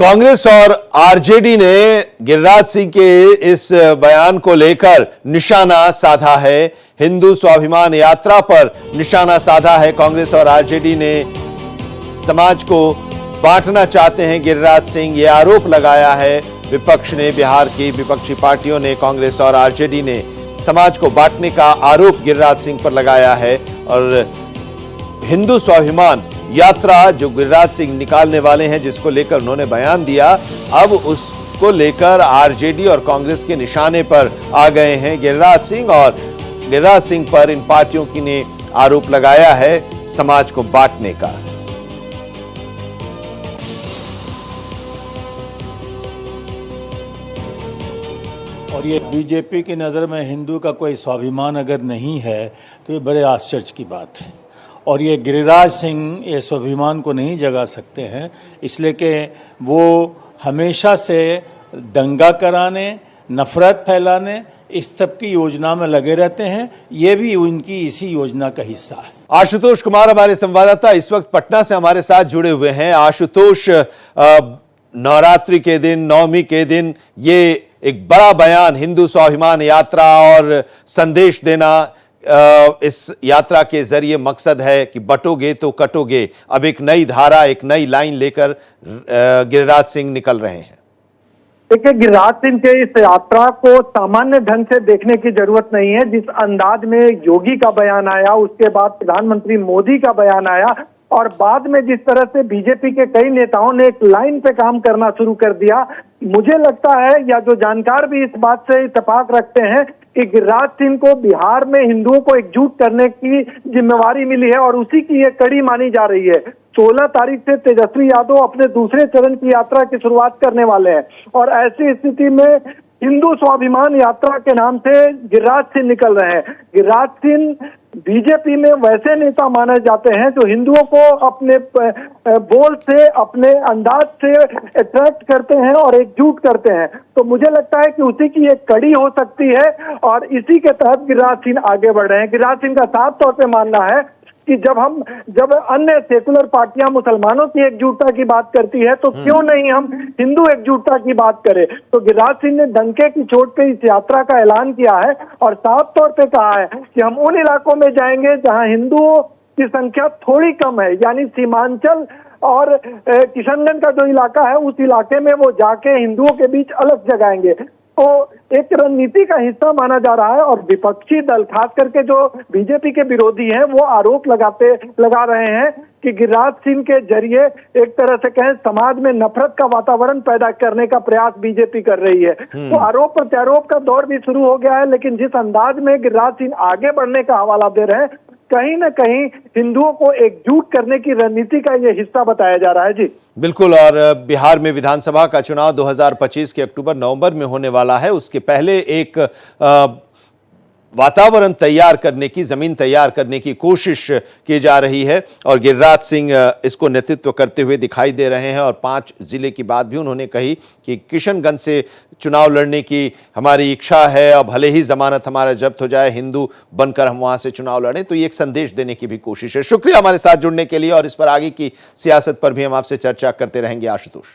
कांग्रेस और आरजेडी ने गिरिराज सिंह के इस बयान को लेकर निशाना साधा है। हिंदू स्वाभिमान यात्रा पर निशाना साधा है। कांग्रेस और आरजेडी ने समाज को बांटना चाहते हैं गिरिराज सिंह, ये आरोप लगाया है विपक्ष ने। बिहार की विपक्षी पार्टियों ने, कांग्रेस और आरजेडी ने समाज को बांटने का आरोप गिरिराज सिंह पर लगाया है। और हिंदू स्वाभिमान यात्रा जो गिरिराज सिंह निकालने वाले हैं, जिसको लेकर उन्होंने बयान दिया, अब उसको लेकर आरजेडी और कांग्रेस के निशाने पर आ गए हैं गिरिराज सिंह। और गिरिराज सिंह पर इन पार्टियों की ने आरोप लगाया है समाज को बांटने का। और ये बीजेपी की नज़र में हिंदू का कोई स्वाभिमान अगर नहीं है तो ये बड़े आश्चर्य की बात है। और ये गिरिराज सिंह ये स्वाभिमान को नहीं जगा सकते हैं, इसलिए कि वो हमेशा से दंगा कराने, नफरत फैलाने, इस सब की योजना में लगे रहते हैं। ये भी उनकी इसी योजना का हिस्सा है। आशुतोष कुमार हमारे संवाददाता इस वक्त पटना से हमारे साथ जुड़े हुए हैं। आशुतोष, नवरात्रि के दिन, नवमी के दिन ये एक बड़ा बयान, हिंदू स्वाभिमान यात्रा और संदेश देना, इस यात्रा के जरिए मकसद है कि बटोगे तो कटोगे। अब एक नई धारा, एक नई लाइन लेकर गिरिराज सिंह निकल रहे हैं। देखिए, गिरिराज सिंह के इस यात्रा को सामान्य ढंग से देखने की जरूरत नहीं है। जिस अंदाज में योगी का बयान आया, उसके बाद प्रधानमंत्री मोदी का बयान आया और बाद में जिस तरह से बीजेपी के कई नेताओं ने एक लाइन पे काम करना शुरू कर दिया, मुझे लगता है, या जो जानकार भी इस बात से इत्तेफाक रखते हैं कि गिरिराज सिंह को बिहार में हिंदुओं को एकजुट करने की जिम्मेवारी मिली है और उसी की एक कड़ी मानी जा रही है। 16 तारीख से तेजस्वी यादव अपने दूसरे चरण की यात्रा की शुरुआत करने वाले हैं और ऐसी स्थिति में हिंदू स्वाभिमान यात्रा के नाम से गिरिराज सिंह निकल रहे हैं। गिरिराज सिंह बीजेपी में वैसे नेता माने जाते हैं जो हिंदुओं को अपने बोल से, अपने अंदाज से अट्रैक्ट करते हैं और एकजुट करते हैं। तो मुझे लगता है कि उसी की एक कड़ी हो सकती है और इसी के तहत गिरिराज सिंह आगे बढ़ रहे हैं। गिरिराज सिंह का साफ तौर पे मानना है कि जब अन्य सेकुलर पार्टियां मुसलमानों की एकजुटता की बात करती है तो क्यों नहीं हम हिंदू एकजुटता की बात करें। तो गिरिराज सिंह ने डंके की चोट पे इस यात्रा का ऐलान किया है और साफ तौर पे कहा है कि हम उन इलाकों में जाएंगे जहां हिंदुओं की संख्या थोड़ी कम है, यानी सीमांचल और किशनगंज का जो इलाका है, उस इलाके में वो जाके हिंदुओं के बीच अलग जगाएंगे। तो एक रणनीति का हिस्सा माना जा रहा है और विपक्षी दल, खास करके जो बीजेपी के विरोधी हैं, वो आरोप लगा रहे हैं कि गिरिराज सिंह के जरिए एक तरह से कहें समाज में नफरत का वातावरण पैदा करने का प्रयास बीजेपी कर रही है। तो आरोप प्रत्यारोप का दौर भी शुरू हो गया है, लेकिन जिस अंदाज में गिरिराज सिंह आगे बढ़ने का हवाला दे रहे हैं, कहीं ना कहीं हिंदुओं को एकजुट करने की रणनीति का ये हिस्सा बताया जा रहा है। जी बिल्कुल। और बिहार में विधानसभा का चुनाव 2025 के अक्टूबर-नवंबर में होने वाला है। उसके पहले एक वातावरण तैयार करने की, जमीन तैयार करने की कोशिश की जा रही है और गिरिराज सिंह इसको नेतृत्व करते हुए दिखाई दे रहे हैं। और 5 जिले की बात भी उन्होंने कही कि किशनगंज से चुनाव लड़ने की हमारी इच्छा है, अब भले ही जमानत हमारा जब्त हो जाए, हिंदू बनकर हम वहां से चुनाव लड़ें। तो ये एक संदेश देने की भी कोशिश है। शुक्रिया हमारे साथ जुड़ने के लिए और इस पर आगे की सियासत पर भी हम आपसे चर्चा करते रहेंगे आशुतोष।